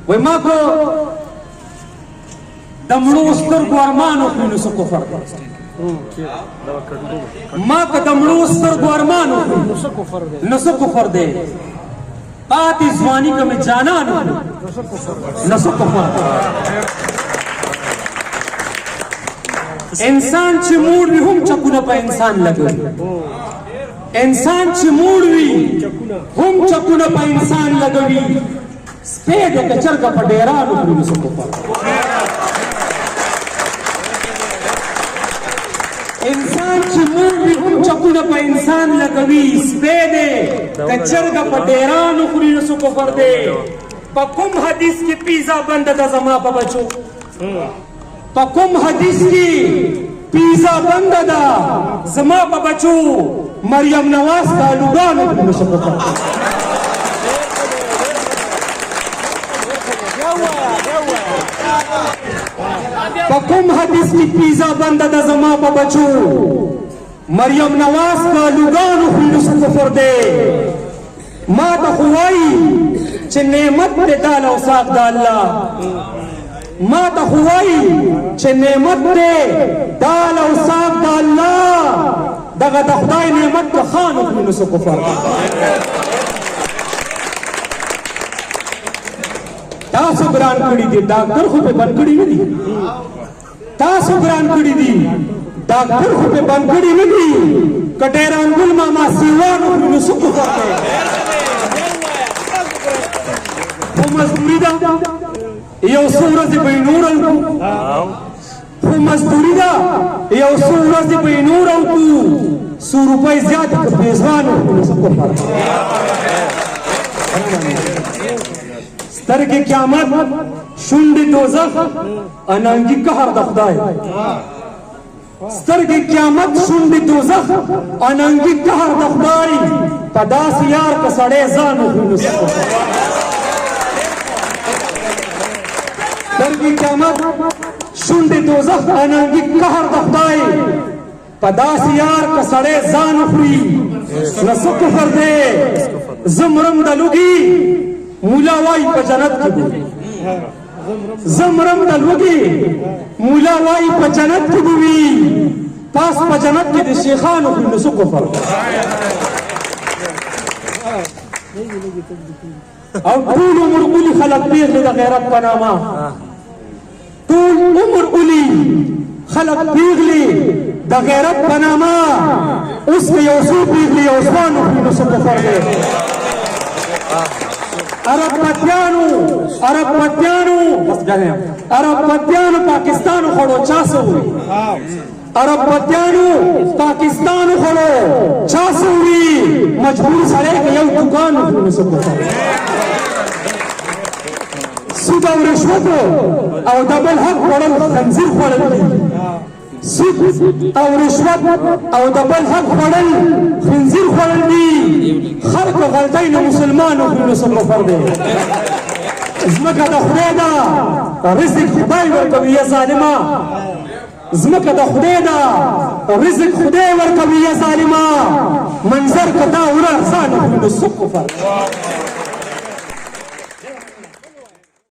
وای ما کو د مړو سترګو ارمان وکړي نو څه کفر دی ما که د مړو سترګو ارمان وکړي نو څه کفر دی پاتې ځواني که مې جانان وکړي نو څه کفر دی انسان چې موړ وي هم چکونه په انسان لګوي انسان چې موړ وي هم چکونه په انسان لګوي سپی د که چرګه په ډیران وکړي نو څه کفر انسان چې موړ وي هم چکونه په انسان لګوي سپی دی که چرګه په ډیران وخوري نو څه کفر دی په کوم حدیث کې پیزا بنده ده زما په بچو په کوم حدیث کې پیزا بنده ده زما په بچو مریم نواز کا الوګانو وکړي نو څه کفر دی په کوم حدیث کې پیزا بنده ده زما په بچو مریم نواز کا لوګان وخوري نو څه کفر دی ما ته خو وایي چې نعمت دی دال او ساق د الله ما ته خو وایي چې نعمت دی دال او ساق د الله دغه د خدای نعمت که خان وخوري نو څه کفر دی تاسو ګران کړي دي ډاکټر خو په بند کړي نه دي تاسو ګران کړي دي ډاکټر خو په بند کړي نه دي کټیران ګل ماما سیوانو نو څه کفر دی خو مزدوري ده یو څو ورځې به یې نور وکړو خو مزدوري ده یو څو ورځې به یې نور وکړو 100 روپۍ زیاتې که پیزوان وکړو نو څه کفر دی سترګې قیامت شونډې دوزخ اننګي قهر د خدای سترګې قیامت شونډې دوزخ اننګي قهر د خدای په داسې یار که سړی ځان وخوري نو څه کفر سترګې قیامت شونډې دوزخ اننګي قهر د خدای په داسې یار که سړی ځان وخوري نو څه کفر دی زه مرم د لوګي مولا وائی پا جنت کی بوی زمرم د لوگی مولا وائی پا جنت کی بوی پاس پا جنت کی دی شیخانو کی نسو کفر او طول عمر اولی خلق پیغلی دا غیرت پناما طول عمر اولی خلق پیغلی دا غیرت پناما اس کے یوسو پیغلی یوسوانو کی نسو کفر دے عرب پتیانو پاکستانو خورو چاسو ہوئی عرب پتیانو پاکستانو خورو چاسو ہوئی مجبور سڑے کہ یو دکانو خورو سکو سود او رشوت او دبل حق خورل خنزیر خورل سود او رشوت او دبل حق خورل خنزیر خورل دی خلق غلطین مسلمانو خورو سکو فردے زمکه د خدای ده رزق خدای ورکوي یا ظالمه زمکه د خدای ده رزق خدای ورکوي یا ظالمه منظر که دا ورخ ځان وخوري نو څه کفر